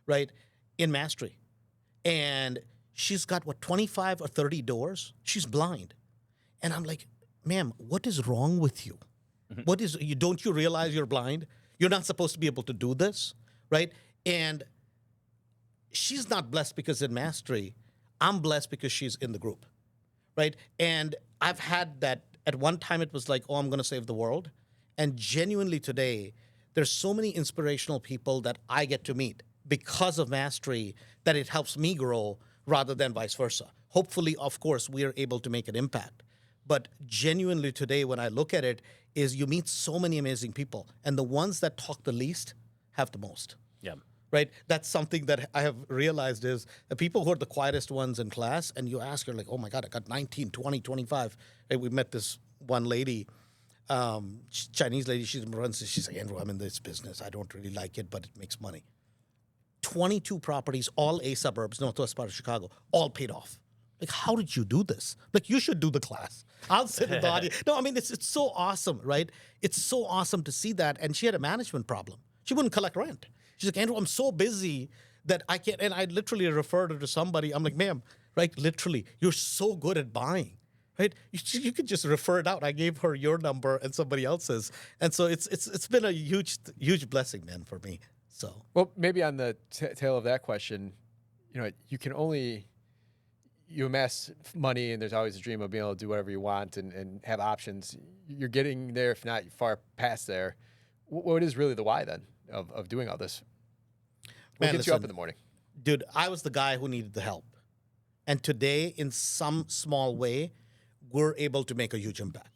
right, in Mastery. And she's got, 25 or 30 doors? She's blind. And I'm like, ma'am, what is wrong with you? Don't you realize you're blind? You're not supposed to be able to do this, right? And she's not blessed because in Mastery. I'm blessed because she's in the group, right? And I've had that. At one time, it was like, oh, I'm going to save the world. And genuinely today, there's so many inspirational people that I get to meet because of Mastery that it helps me grow rather than vice versa. Hopefully, of course, we are able to make an impact. But genuinely today, when I look at it, is you meet so many amazing people. And the ones that talk the least have the most. Yeah. Right? That's something that I have realized is the people who are the quietest ones in class, and you ask her like, oh my God, I got 19, 20, 25. And we met this one lady, Chinese lady, she's like, Andrew, I'm in this business. I don't really like it, but it makes money. 22 properties, all A suburbs, northwest part of Chicago, all paid off. Like, how did you do this? Like, you should do the class. I'll sit in the audience. No, I mean, it's so awesome, right? It's so awesome to see that. And she had a management problem. She wouldn't collect rent. She's like, Andrew, I'm so busy that I can't. And I literally referred her to somebody. I'm like, ma'am, right? Literally, you're so good at buying, right? You could just refer it out. I gave her your number and somebody else's. And so it's been a huge blessing, man, for me. So, well, maybe on the tail of that question, you can only you amass money, and there's always a dream of being able to do whatever you want and have options. You're getting there, if not far past there. What is really the why then of doing all this? What Man, gets you up listen, in the morning? dude, I was the guy who needed the help. And today, in some small way, we're able to make a huge impact.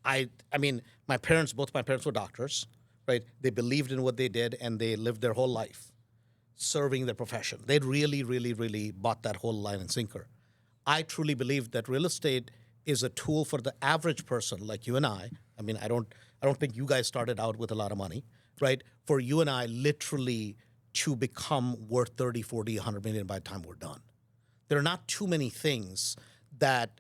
I mean, both my parents were doctors, right? They believed in what they did, and they lived their whole life serving their profession. They really, really, really bought that whole line and sinker. I truly believe that real estate is a tool for the average person like you and I. I mean, I don't think you guys started out with a lot of money, right? For you and I, literally to become worth 30, 40, 100 million by the time we're done. There are not too many things that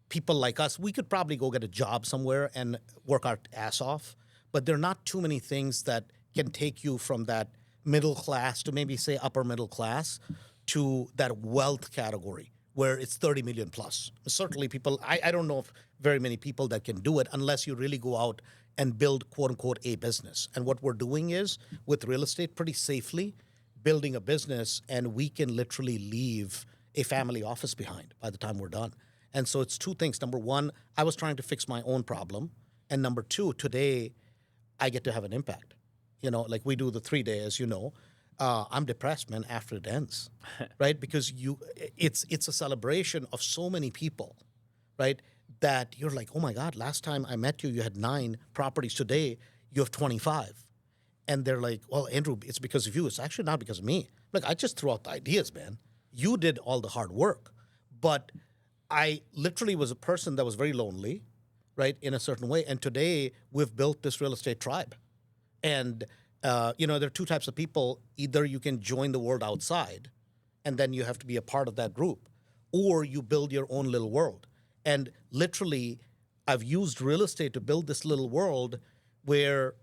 people like us, we could probably go get a job somewhere and work our ass off, but there are not too many things that can take you from that middle class to maybe say upper middle class to that wealth category where it's 30 million plus. Certainly people, I don't know of very many people that can do it unless you really go out and build quote unquote a business. And what we're doing is with real estate pretty safely building a business, and we can literally leave a family office behind by the time we're done. And so it's two things. Number one, I was trying to fix my own problem. And number two, today I get to have an impact. Like we do the 3-day, as you know. I'm depressed, man, after it ends, right? Because it's a celebration of so many people, right? That you're like, oh my God, last time I met you, you had 9 properties. Today, you have 25. And they're like, well, Andrew, it's because of you. It's actually not because of me. Like, I just threw out the ideas, man. You did all the hard work. But I literally was a person that was very lonely, right, in a certain way. And today, we've built this real estate tribe. And, there are 2 types of people. Either you can join the world outside, and then you have to be a part of that group, or you build your own little world. And literally, I've used real estate to build this little world where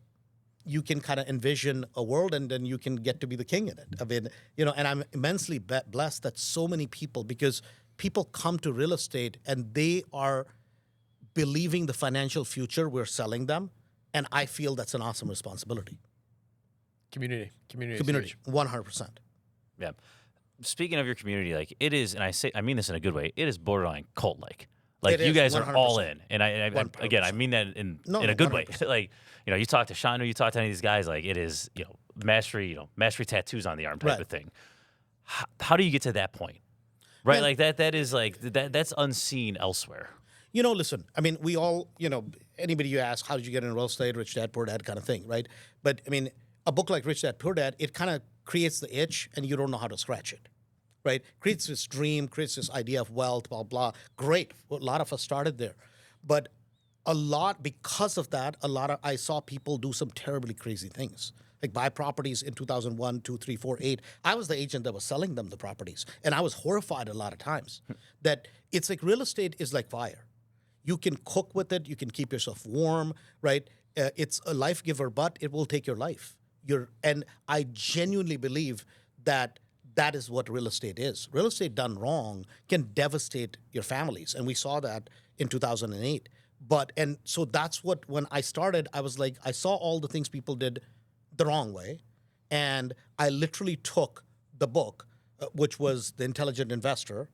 you can kind of envision a world, and then you can get to be the king in it. I mean, and I'm immensely blessed that so many people, because people come to real estate and they are believing the financial future we're selling them. And I feel that's an awesome responsibility. Community, 100%. Yeah. Speaking of your community, like it is, and I mean this in a good way, it is borderline cult-like. Like It you is, guys 100%. are all in, and I again, I 100%. mean that in No, a good way. 100%. Like you talk to Shanu, you talk to any of these guys, like it is mastery, mastery tattoos on the arm type Right. of thing. How do you get to that point? Right, Man, like that is like that's unseen elsewhere. Listen, I mean, we all, anybody you ask, how did you get into real estate, Rich Dad, Poor Dad kind of thing, right? But I mean, a book like Rich Dad, Poor Dad, it kind of creates the itch and you don't know how to scratch it, right? Creates this dream, creates this idea of wealth, blah, blah. Great. A lot of us started there. But because of that, I saw people do some terribly crazy things. Like buy properties in 2001, 2, 3, 4, 8. I was the agent that was selling them the properties. And I was horrified a lot of times that it's like real estate is like fire. You can cook with it. You can keep yourself warm, right? It's a life giver, but it will take your life. And I genuinely believe that is what real estate is. Real estate done wrong can devastate your families. And we saw that in 2008. And so that's what, when I started, I was like, I saw all the things people did the wrong way. And I literally took the book, which was The Intelligent Investor,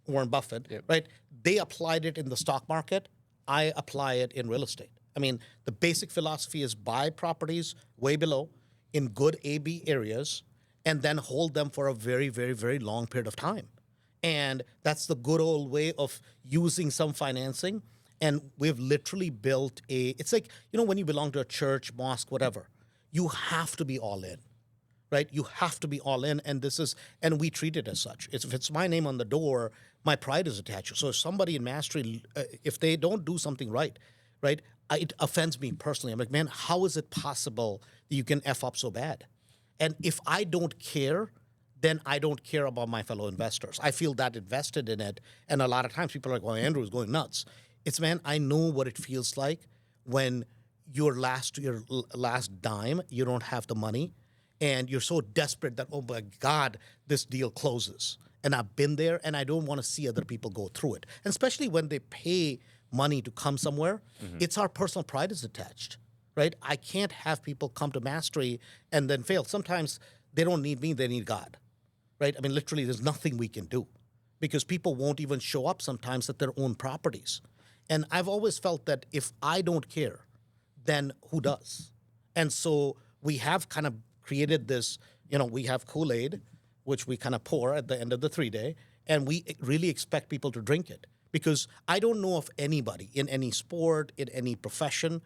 Warren Buffett, Yep. right? They applied it in the stock market. I apply it in real estate. I mean, the basic philosophy is buy properties way below in good AB areas and then hold them for a very, very, very long period of time. And that's the good old way of using some financing. And we've literally built it's like, when you belong to a church, mosque, whatever, you have to be all in. Right? You have to be all in, and we treat it as such. If it's my name on the door, my pride is attached. So if somebody in mastery, if they don't do something right, it offends me personally. I'm like, man, how is it possible that you can F up so bad? And if I don't care, then I don't care about my fellow investors. I feel that invested in it, and a lot of times people are like, well, Andrew is going nuts. It's, man, I know what it feels like when your last dime, you don't have the money, and you're so desperate that, oh my God, this deal closes. And I've been there, and I don't want to see other people go through it. And especially when they pay money to come somewhere, it's our personal pride is attached, right? I can't have people come to mastery and then fail. Sometimes they don't need me, they need God, right? I mean, literally, there's nothing we can do because people won't even show up sometimes at their own properties. And I've always felt that if I don't care, then who does? And so we have kind of created this, we have Kool-Aid, which we kind of pour at the end of the 3-day, and we really expect people to drink it. Because I don't know of anybody in any sport, in any profession,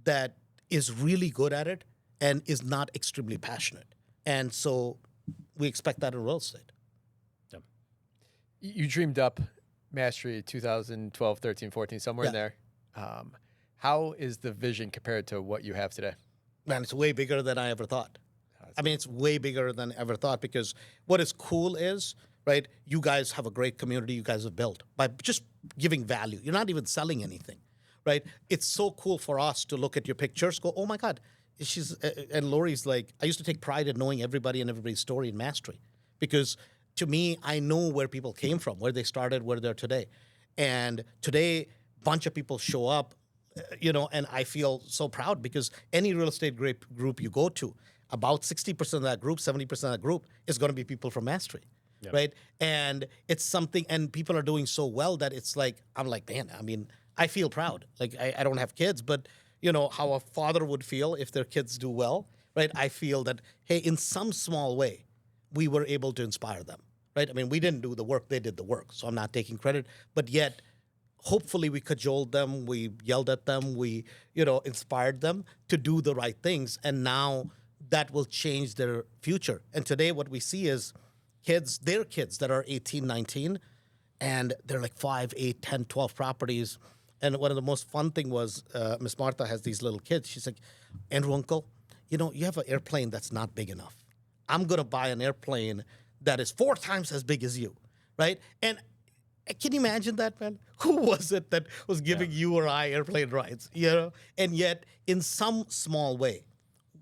that is really good at it and is not extremely passionate. And so we expect that in real estate. Yep. You dreamed up Mastery 2012, 13, 14, somewhere in there. How is the vision compared to what you have today? Man, it's way bigger than I ever thought. I mean, it's way bigger than I ever thought because what is cool is, right, you guys have a great community you guys have built by just giving value. You're not even selling anything, right? It's so cool for us to look at your pictures, go, oh my God, and Lori's like, I used to take pride in knowing everybody and everybody's story in Mastery because to me, I know where people came from, where they started, where they're today. And today, a bunch of people show up, and I feel so proud because any real estate group you go to, about 60% of that group, 70% of that group is going to be people from Mastery, right? And it's something, and people are doing so well that it's like, I'm like, man, I mean, I feel proud. Like, I don't have kids, but how a father would feel if their kids do well, right? I feel that, hey, in some small way, we were able to inspire them, right? I mean, we didn't do the work, they did the work. So I'm not taking credit, but yet, hopefully we cajoled them, we yelled at them, we, inspired them to do the right things. And now that will change their future. And today what we see is their kids that are 18, 19, and they're like 5, 8, 10, 12 properties. And one of the most fun thing was Miss Martha has these little kids. She's like, Andrew, uncle, you have an airplane that's not big enough. I'm going to buy an airplane that is 4 times as big as you, right? And can you imagine that, man? Who was it that was giving you or I airplane rides, And yet, in some small way,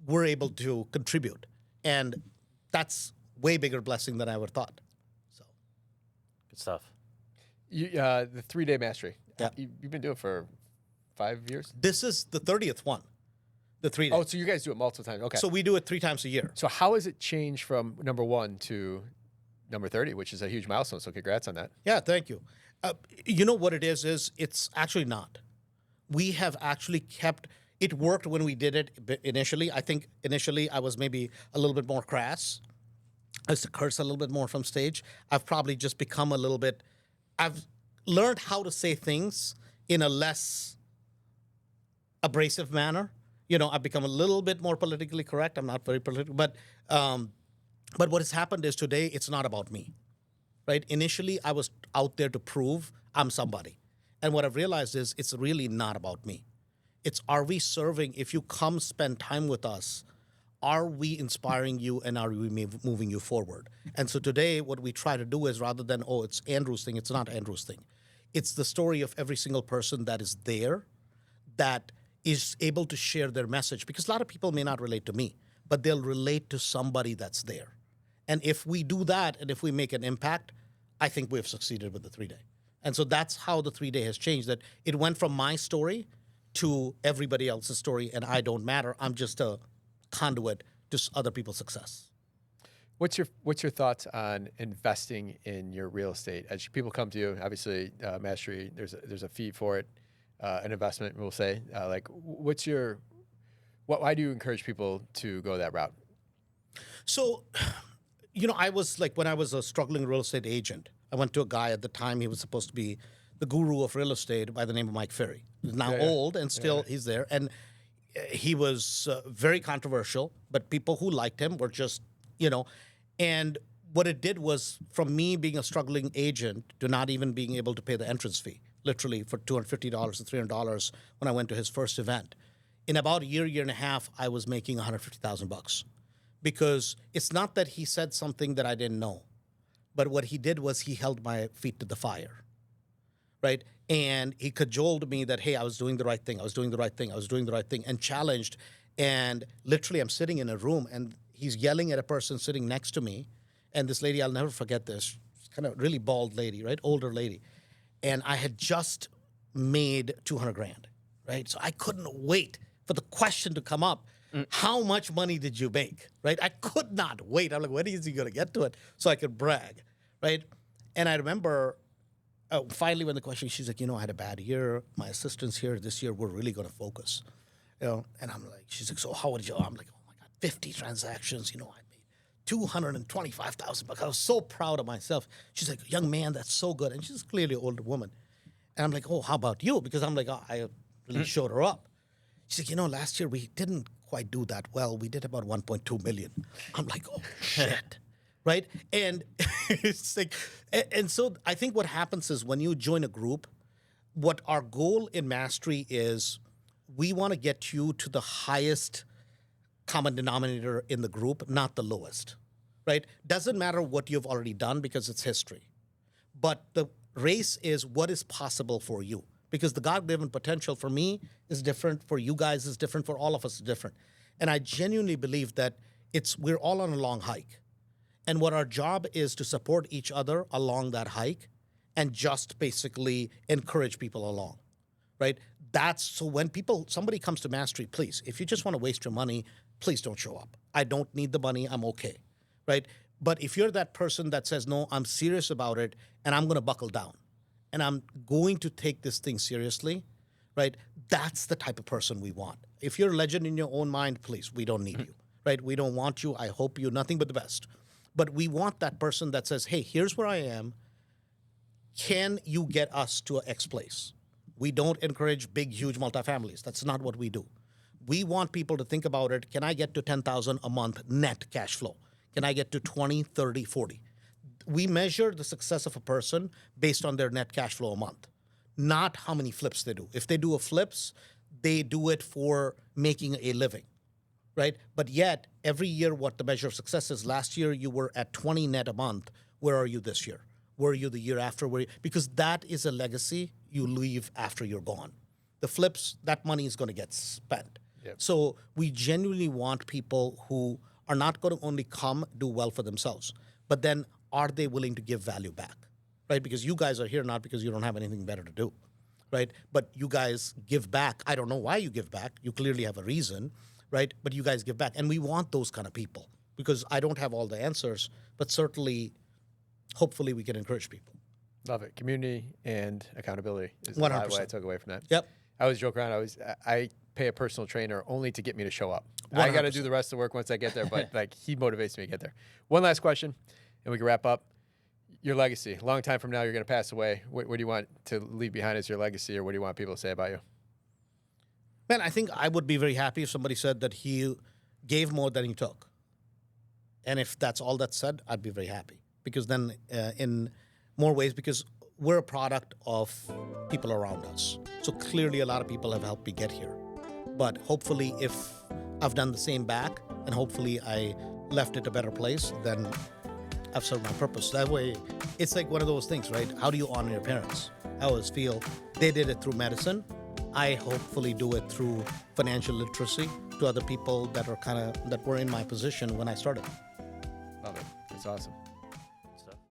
we're able to contribute. And that's way bigger blessing than I ever thought. So, Good stuff. The 3-day Mastery. Yeah. You've been doing it for 5 years? This is the 30th one, the 3-day. Oh, so you guys do it multiple times. Okay. So we do it 3 times a year. So how has it changed from number 1 to number 30, which is a huge milestone? So congrats on that. Yeah, thank you. You know what it is it's actually not. We have actually kept... It worked when we did it initially. I think initially I was maybe a little bit more crass. I used to curse a little bit more from stage. I've probably just become a little bit... I've learned how to say things in a less abrasive manner. I've become a little bit more politically correct. I'm not very political. But what has happened is today it's not about me, right? Initially, I was out there to prove I'm somebody. And what I've realized is it's really not about me. It's, are we serving, if you come spend time with us, are we inspiring you and are we moving you forward? And so today what we try to do is rather than, oh, it's Andrew's thing, it's not Andrew's thing. It's the story of every single person that is there that is able to share their message. Because a lot of people may not relate to me, but they'll relate to somebody that's there. And if we do that and if we make an impact, I think we've succeeded with the 3-day. And so that's how the 3-day has changed, that it went from my story to everybody else's story, and I don't matter. I'm just a conduit to other people's success. What's your thoughts on investing in your real estate? As people come to you, obviously, Mastery, there's a fee for it, an investment, we'll say. Why do you encourage people to go that route? So, I was like, when I was a struggling real estate agent, I went to a guy at the time, he was supposed to be the guru of real estate by the name of Mike Ferry. He's now old and still he's there. And he was very controversial, but people who liked him were just, and what it did was from me being a struggling agent to not even being able to pay the entrance fee, literally for $250 to $300 when I went to his first event. In about a year and a half, I was making $150,000 because it's not that he said something that I didn't know, but what he did was he held my feet to the fire. Right? And he cajoled me that, hey, I was doing the right thing. I was doing the right thing. I was doing the right thing, and challenged. And literally, I'm sitting in a room, and he's yelling at a person sitting next to me. And this lady, I'll never forget this, kind of really bald lady, right? Older lady. And I had just made $200,000, right? So I couldn't wait for the question to come up How much money did you make, right? I could not wait. I'm like, when is he going to get to it so I could brag, right? And I remember finally when the question, she's like, I had a bad year. My assistant's here. This year, we're really going to focus, And I'm like, she's like, so how would you? I'm like, oh my God, 50 transactions. I made $225,000. I was so proud of myself. She's like, young man, that's so good. And she's clearly an older woman. And I'm like, oh, how about you? Because I'm like, I really showed her up. She's like, last year we didn't quite do that well. We did about 1.2 million. I'm like, oh, shit. Right? And it's like, and so I think what happens is when you join a group, what our goal in Mastery is, we want to get you to the highest common denominator in the group, not the lowest, right? Doesn't matter what you've already done because it's history. But the race is what is possible for you, because the God-given potential for me is different, for you guys is different, for all of us is different. And I genuinely believe that we're all on a long hike. And what our job is to support each other along that hike and just basically encourage people along, right? So when somebody comes to Mastery, please, if you just want to waste your money, please don't show up. I don't need the money. I'm okay, right? But if you're that person that says, no, I'm serious about it and I'm going to buckle down and I'm going to take this thing seriously, right? That's the type of person we want. If you're a legend in your own mind, please, we don't need you, right? We don't want you. I hope you nothing but the best. But we want that person that says, hey, here's where I am. Can you get us to X place? We don't encourage big, huge multifamilies. That's not what we do. We want people to think about it. Can I get to 10,000 a month net cash flow? Can I get to 20, 30, 40? We measure the success of a person based on their net cash flow a month, not how many flips they do. If they do flips, they do it for making a living, right? But yet, every year, what the measure of success is, last year you were at 20 net a month. Where are you this year? Where are you the year after? Because that is a legacy you leave after you're gone. The flips, that money is going to get spent. Yep. So we genuinely want people who are not going to only come do well for themselves, but then are they willing to give value back, right? Because you guys are here not because you don't have anything better to do, right? But you guys give back. I don't know why you give back. You clearly have a reason, right? But you guys give back. And we want those kind of people because I don't have all the answers, but certainly, hopefully we can encourage people. Love it. Community and accountability is the what I took away from that. Yep. I always joke around. I pay a personal trainer only to get me to show up. 100%. I got to do the rest of the work once I get there, but he motivates me to get there. One last question, and we can wrap up. Your legacy. A long time from now, you're going to pass away. What do you want to leave behind as your legacy, or what do you want people to say about you? Man, I think I would be very happy if somebody said that he gave more than he took. And if that's all that's said, I'd be very happy. Because then in more ways, because we're a product of people around us. So clearly a lot of people have helped me get here. But hopefully if I've done the same back and hopefully I left it a better place, then I've served my purpose. That way, it's like one of those things, right? How do you honor your parents? I always feel they did it through medicine. I hopefully do it through financial literacy to other people that were in my position when I started. Love it. That's awesome.